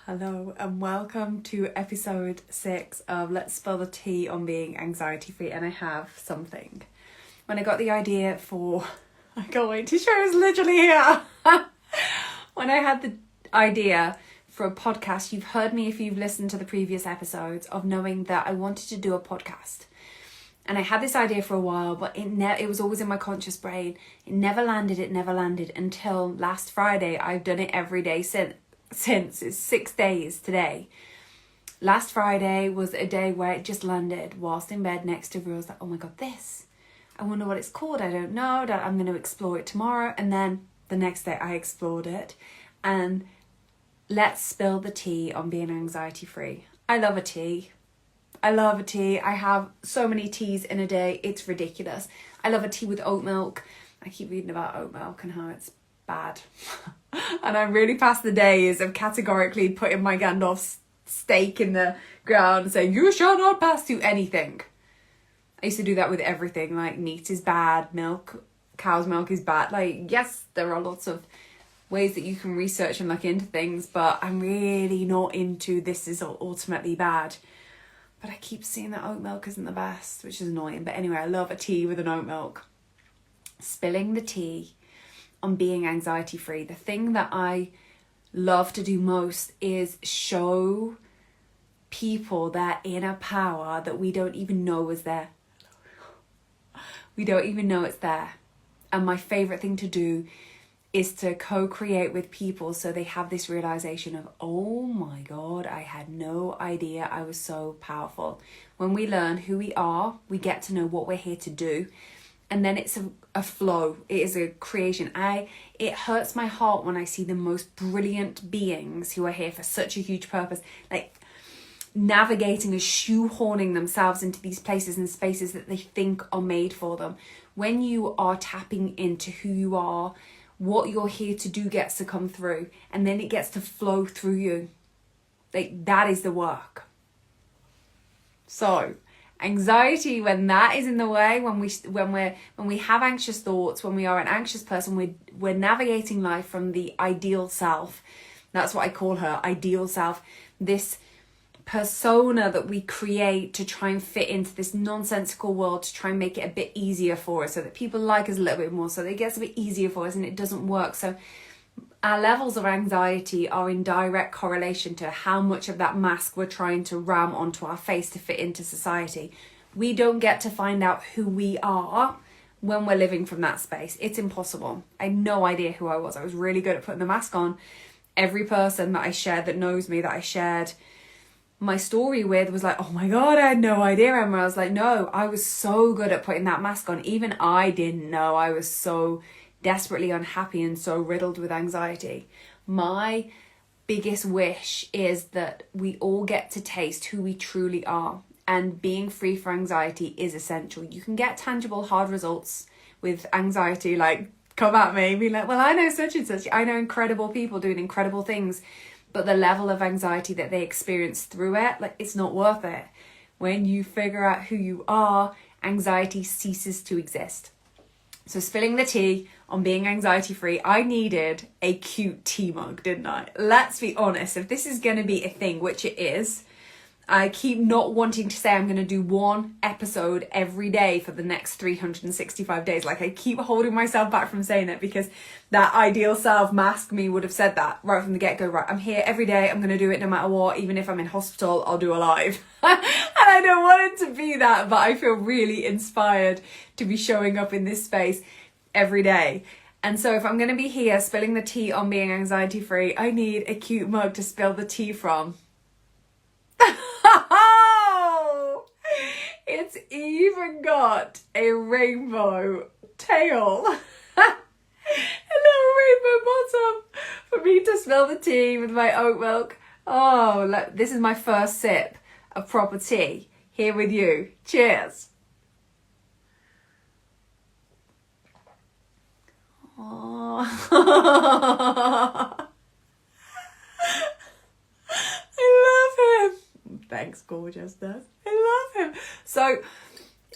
Hello and welcome to episode 6 of Let's Spill the Tea on Being Anxiety Free. And I have something. When I got the idea for... I can't wait to show it's literally here. When I had the idea for a podcast, you've heard me if you've listened to the previous episodes of knowing that I wanted to do a podcast. And I had this idea for a while, but it was always in my conscious brain. It never landed until last Friday. I've done it every day since. It's 6 days today. Last Friday was a day where it just landed whilst in bed next to Rose. Like, oh my God, I wonder what it's called. I don't know. I'm going to explore it tomorrow. And then the next day I explored it. And let's spill the tea on being anxiety free. I love a tea. I have so many teas in a day. It's ridiculous. I love a tea with oat milk. I keep reading about oat milk and how it's bad. And I'm really past the days of categorically putting my Gandalf stake in the ground and saying, you shall not pass to anything. I used to do that with everything. Like, meat is bad, cow's milk is bad. Like, yes, there are lots of ways that you can research and look into things, but I'm really not into this is ultimately bad. But I keep seeing that oat milk isn't the best, which is annoying. But anyway, I love a tea with an oat milk. Spilling the tea on being anxiety free. The thing that I love to do most is show people their inner power that we don't even know is there. We don't even know it's there. And my favourite thing to do is to co-create with people so they have this realization of, oh my God, I had no idea I was so powerful. When we learn who we are, we get to know what we're here to do. And then it's a flow. It is a creation. It hurts my heart when I see the most brilliant beings who are here for such a huge purpose, like navigating and shoehorning themselves into these places and spaces that they think are made for them. When you are tapping into who you are, what you're here to do gets to come through, and then it gets to flow through you. Like, that is the work. So anxiety, when that is in the way, when we have anxious thoughts, when we are an anxious person, we're navigating life from the ideal self. That's what I call her, ideal self. This persona that we create to try and fit into this nonsensical world, to try and make it a bit easier for us, so that people like us a little bit more, so that it gets a bit easier for us, and it doesn't work. So our levels of anxiety are in direct correlation to how much of that mask we're trying to ram onto our face to fit into society. We don't get to find out who we are when we're living from that space. It's impossible. I had no idea who I was. I was really good at putting the mask on. Every person that I shared that knows me, that I shared my story with, was like, oh my God, I had no idea. And I was like, no, I was so good at putting that mask on. Even I didn't know. I was so desperately unhappy and so riddled with anxiety. My biggest wish is that we all get to taste who we truly are, and being free for anxiety is essential. You can get tangible, hard results with anxiety, like come at me, be like, well, I know such and such. I know incredible people doing incredible things, but the level of anxiety that they experience through it, like, it's not worth it. When you figure out who you are, anxiety ceases to exist. So spilling the tea on being anxiety free, I needed a cute tea mug, didn't I? Let's be honest, if this is going to be a thing, which it is, I keep not wanting to say I'm going to do one episode every day for the next 365 days. Like, I keep holding myself back from saying it because that ideal self mask me would have said that right from the get-go. Right, I'm here every day. I'm going to do it no matter what. Even if I'm in hospital, I'll do a live. And I don't want it to be that, but I feel really inspired to be showing up in this space every day. And so if I'm going to be here spilling the tea on being anxiety free, I need a cute mug to spill the tea from. It's even got a rainbow tail. A little rainbow bottom for me to spill the tea with my oat milk. Oh, look, this is my first sip of proper tea here with you. Cheers. Oh. I love him. Thanks, gorgeousness. I love him. So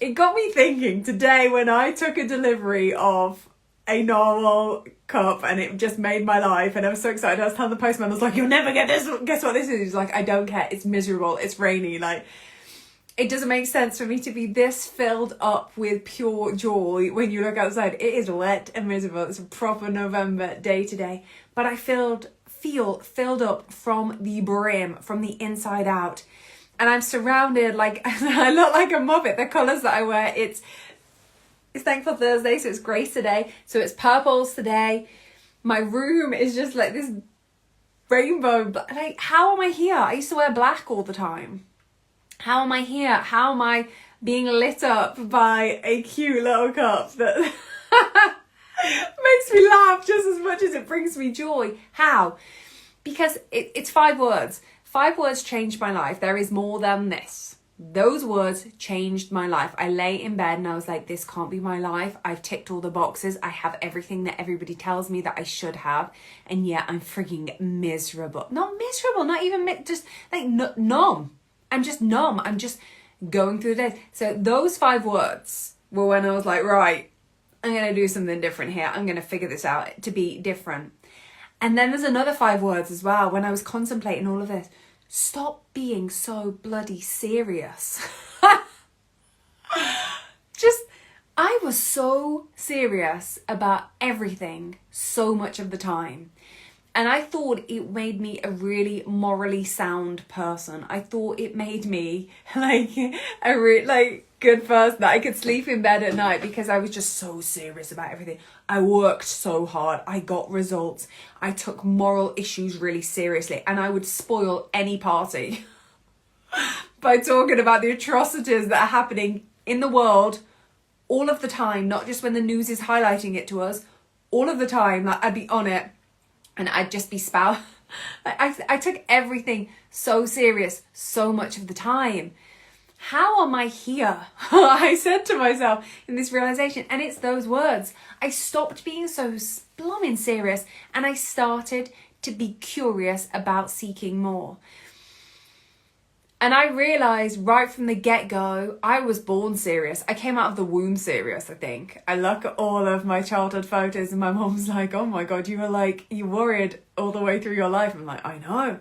it got me thinking today when I took a delivery of a narwhal cup, and it just made my life, and I was so excited. I was telling the postman, I was like, you'll never get this, guess what this is? He's like, I don't care, it's miserable, it's rainy. Like, it doesn't make sense for me to be this filled up with pure joy when you look outside. It is wet and miserable. It's a proper November day today, but I feel filled up from the brim, from the inside out. And I'm surrounded, like, I look like a Muppet. The colours that I wear, it's Thankful Thursday, so it's grace today. So it's purples today. My room is just like this rainbow. Like, how am I here? I used to wear black all the time. How am I here? How am I being lit up by a cute little cup that makes me laugh just as much as it brings me joy? How? Because it's 5 words. 5 words changed my life. There is more than this. Those words changed my life. I lay in bed and I was like, this can't be my life. I've ticked all the boxes. I have everything that everybody tells me that I should have. And yet I'm freaking miserable. Not miserable, not even, just like numb. I'm just numb. I'm just going through the day. So those 5 words were when I was like, right, I'm going to do something different here. I'm going to figure this out to be different. And then there's another 5 words as well when I was contemplating all of this. Stop being so bloody serious. I was so serious about everything so much of the time. And I thought it made me a really morally sound person. I thought it made me like a good person, that I could sleep in bed at night because I was just so serious about everything. I worked so hard. I got results. I took moral issues really seriously, and I would spoil any party by talking about the atrocities that are happening in the world all of the time, not just when the news is highlighting it to us, all of the time. Like, I'd be on it. And I'd just be I took everything so serious so much of the time. How am I here? I said to myself in this realization, and it's those words. I stopped being so blooming serious, and I started to be curious about seeking more. And I realised right from the get-go, I was born serious. I came out of the womb serious, I think. I look at all of my childhood photos and my mum's like, oh my God, you worried all the way through your life. I'm like, I know.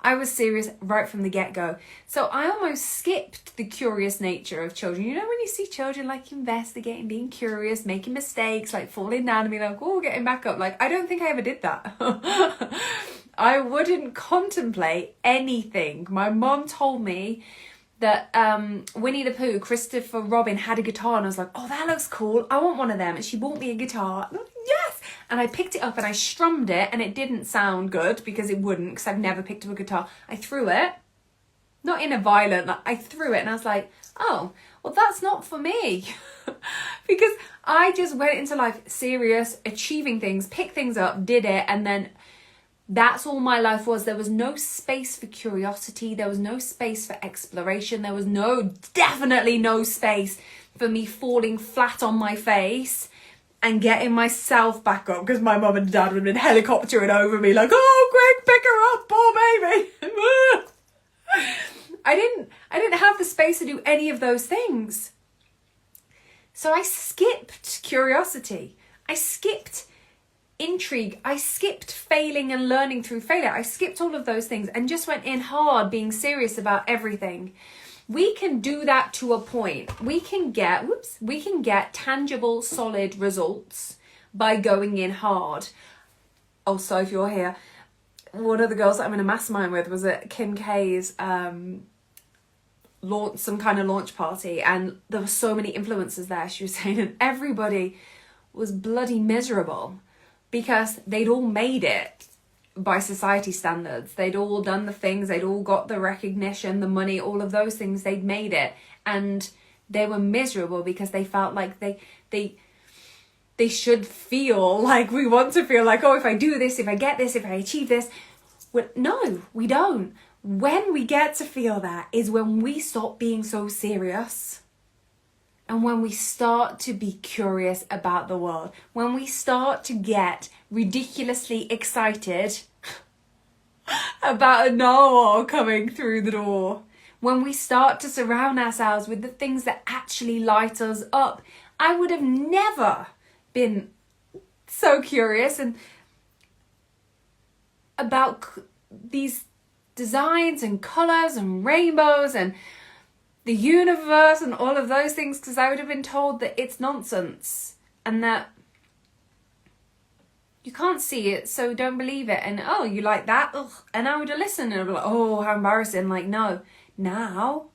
I was serious right from the get-go. So I almost skipped the curious nature of children. You know, when you see children like investigating, being curious, making mistakes, like falling down and being like, oh, getting back up. Like, I don't think I ever did that. I wouldn't contemplate anything. My mom told me that Winnie the Pooh, Christopher Robin had a guitar, and I was like, oh, that looks cool. I want one of them. And she bought me a guitar. And I was like, yes! And I picked it up and I strummed it, and it didn't sound good because it wouldn't, because I've never picked up a guitar. I threw it, not in a violent, like, I threw it, and I was like, oh, well, that's not for me. Because I just went into life serious, achieving things, picked things up, did it, and then that's all my life was. There was no space for curiosity. There was no space for exploration. There was definitely no space for me falling flat on my face and getting myself back up, because my mum and dad would have been helicoptering over me like, oh, Greg, pick her up, poor baby. I didn't have the space to do any of those things. So I skipped curiosity. I skipped intrigue. I skipped failing and learning through failure. I skipped all of those things and just went in hard, being serious about everything. We can do that to a point. We can get tangible, solid results by going in hard. Also, if you're here, one of the girls that I'm in a mastermind with was at Kim K's some kind of launch party, and there were so many influencers there, she was saying, and everybody was bloody miserable because they'd all made it by society standards. They'd all done the things, they'd all got the recognition, the money, all of those things, they'd made it, and they were miserable because they felt like they should feel like we want to feel like, oh, if I do this, if I get this, if I achieve this. Well, no, we don't. When we get to feel that is when we stop being so serious, and when we start to be curious about the world, when we start to get ridiculously excited about a narwhal coming through the door, when we start to surround ourselves with the things that actually light us up. I would have never been so curious and about these designs and colours and rainbows and the universe and all of those things, because I would have been told that it's nonsense and that you can't see it, so don't believe it. And oh, you like that? Ugh. And I would have listened and I'd be like, oh, how embarrassing. Like, no. Now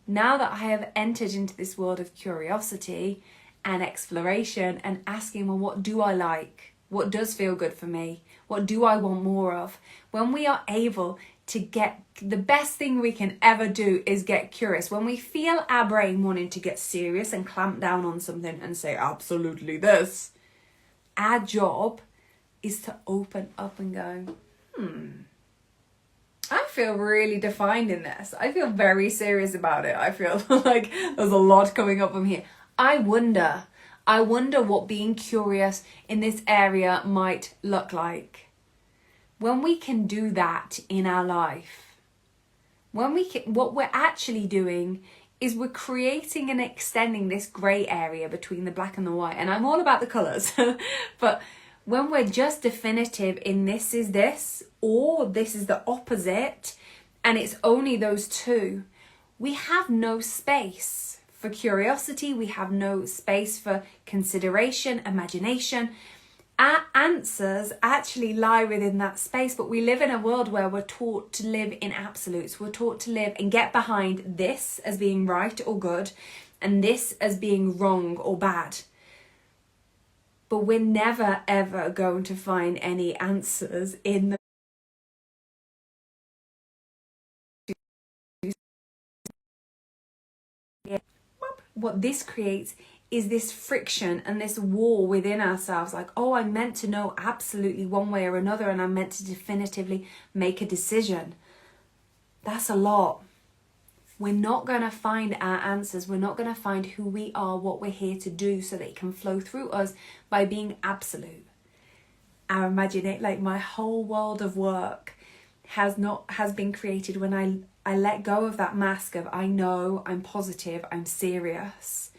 that I have entered into this world of curiosity and exploration and asking, well, what do I like? What does feel good for me? What do I want more of? When we are able to get, the best thing we can ever do is get curious. When we feel our brain wanting to get serious and clamp down on something and say, absolutely this, our job is to open up and go, I feel really defined in this. I feel very serious about it. I feel like there's a lot coming up from here. I wonder what being curious in this area might look like. When we can do that in our life, what we're actually doing is we're creating and extending this grey area between the black and the white. And I'm all about the colours. But when we're just definitive in this is this, or this is the opposite, and it's only those two, we have no space for curiosity. We have no space for consideration, imagination. Our answers actually lie within that space, but we live in a world where we're taught to live in absolutes. We're taught to live and get behind this as being right or good and this as being wrong or bad. But we're never, ever going to find any answers in the what this creates is this friction and this war within ourselves. Like, oh, I'm meant to know absolutely one way or another and I'm meant to definitively make a decision. That's a lot. We're not going to find our answers. We're not going to find who we are, what we're here to do, so that it can flow through us by being absolute. Our imagination, like my whole world of work has been created when I let go of that mask of I know, I'm positive, I'm serious.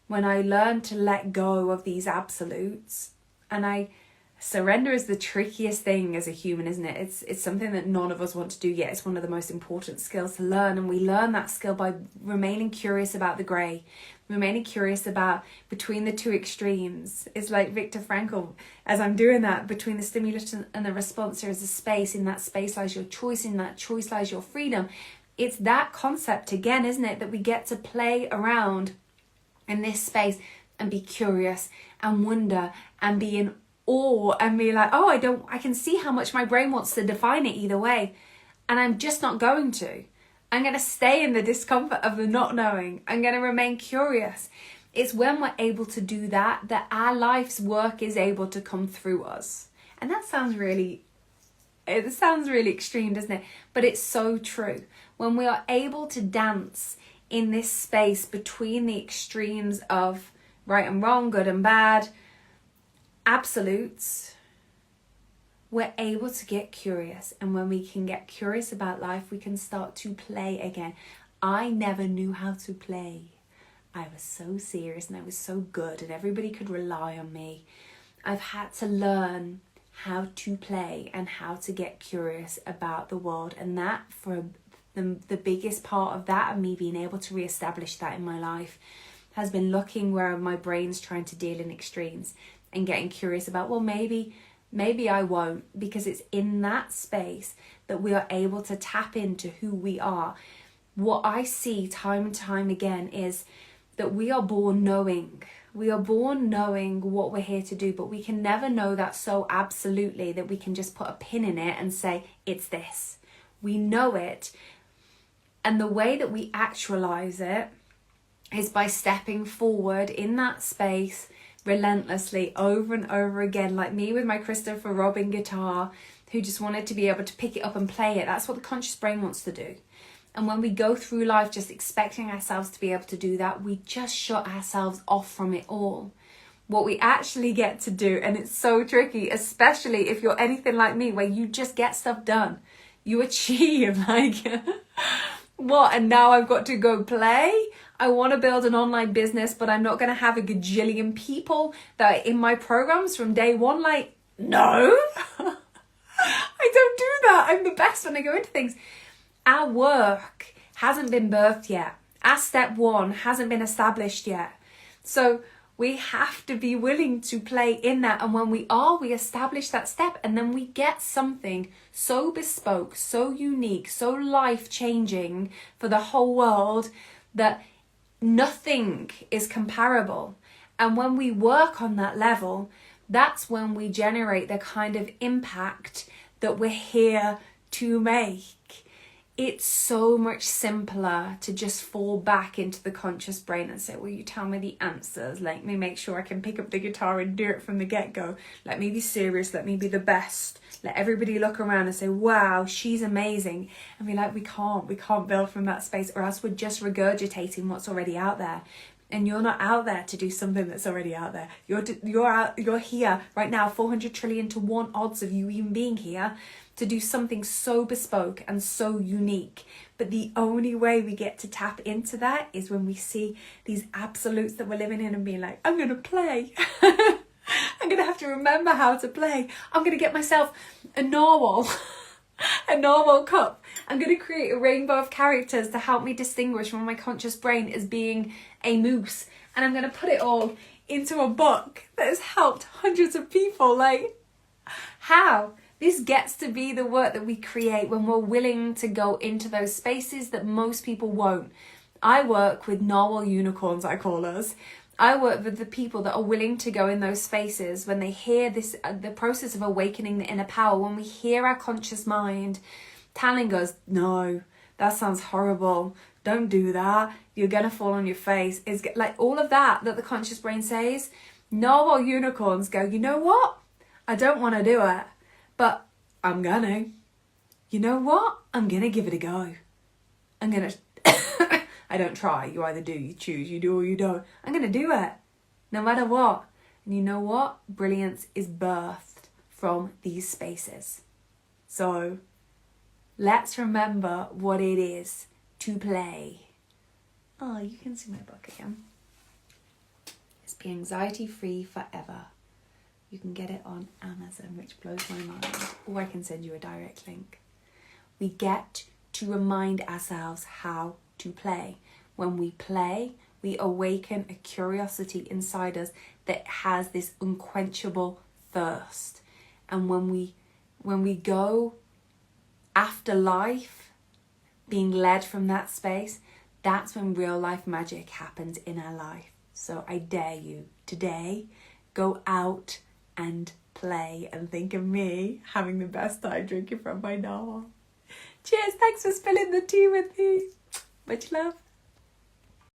When I learn to let go of these absolutes, and surrender is the trickiest thing as a human, isn't it? It's something that none of us want to do yet. It's one of the most important skills to learn, and we learn that skill by remaining curious about the grey, remaining curious about between the two extremes. It's like Viktor Frankl, as I'm doing that, between the stimulus and the response, there is a space. In that space lies your choice, in that choice lies your freedom. It's that concept again, isn't it, that we get to play around in this space and be curious and wonder and be in awe and be like, oh, I can see how much my brain wants to define it either way, and I'm just not going to. I'm going to stay in the discomfort of the not knowing. I'm going to remain curious. It's when we're able to do that our life's work is able to come through us. And that sounds really extreme, doesn't it? But it's so true. When we are able to dance in this space between the extremes of right and wrong, good and bad, absolutes, we're able to get curious. And when we can get curious about life, we can start to play again. I never knew how to play. I was so serious and I was so good and everybody could rely on me. I've had to learn how to play and how to get curious about the world. And that, for the biggest part of that, and me being able to reestablish that in my life, has been looking where my brain's trying to deal in extremes and getting curious about, well, maybe I won't, because it's in that space that we are able to tap into who we are. What I see time and time again is that we are born knowing. We are born knowing what we're here to do, but we can never know that so absolutely that we can just put a pin in it and say, it's this. We know it. And the way that we actualize it is by stepping forward in that space relentlessly over and over again, like me with my Christopher Robin guitar, who just wanted to be able to pick it up and play it. That's what the conscious brain wants to do. And when we go through life just expecting ourselves to be able to do that, we just shut ourselves off from it all. What we actually get to do, and it's so tricky, especially if you're anything like me, where you just get stuff done. You achieve, like, what? And now I've got to go play? I want to build an online business, but I'm not going to have a gajillion people that are in my programs from day one. Like, no, I don't do that. I'm the best when I go into things. Our work hasn't been birthed yet. Our step one hasn't been established yet. So we have to be willing to play in that. And when we are, we establish that step, and then we get something so bespoke, so unique, so life-changing for the whole world that nothing is comparable. And when we work on that level, that's when we generate the kind of impact that we're here to make. It's so much simpler to just fall back into the conscious brain and say, well, you tell me the answers. Let me make sure I can pick up the guitar and do it from the get-go. Let me be serious. Let me be the best. Let everybody look around and say, wow, she's amazing. And be like, we can't build from that space, or else we're just regurgitating what's already out there. And you're not out there to do something that's already out there. You're here right now, 400 trillion to 1 odds of you even being here, to do something so bespoke and so unique. But the only way we get to tap into that is when we see these absolutes that we're living in and being like, I'm going to play. I'm going to have to remember how to play. I'm going to get myself a narwhal, a narwhal cup. I'm going to create a rainbow of characters to help me distinguish from my conscious brain as being a moose. And I'm going to put it all into a book that has helped hundreds of people. Like, how? This gets to be the work that we create when we're willing to go into those spaces that most people won't. I work with narwhal unicorns, I call us. I work with the people that are willing to go in those spaces when they hear this, the process of awakening the inner power, when we hear our conscious mind telling us, no, that sounds horrible. Don't do that. You're going to fall on your face. It's like all of that the conscious brain says. Narwhal unicorns go, you know what? I don't want to do it. But I'm gonna. You know what? I'm gonna give it a go. I'm gonna... I don't try. You either do, you choose, you do or you don't. I'm gonna do it. No matter what. And you know what? Brilliance is birthed from these spaces. So let's remember what it is to play. Oh, you can see my book again. It's Be Anxiety Free Forever. You can get it on Amazon, which blows my mind, or I can send you a direct link. We get to remind ourselves how to play. When we play, we awaken a curiosity inside us that has this unquenchable thirst. And when we go after life, being led from that space, that's when real life magic happens in our life. So I dare you today, go out and play and think of me having the best time drinking from my narwhal. Cheers, thanks for spilling the tea with me. Much love.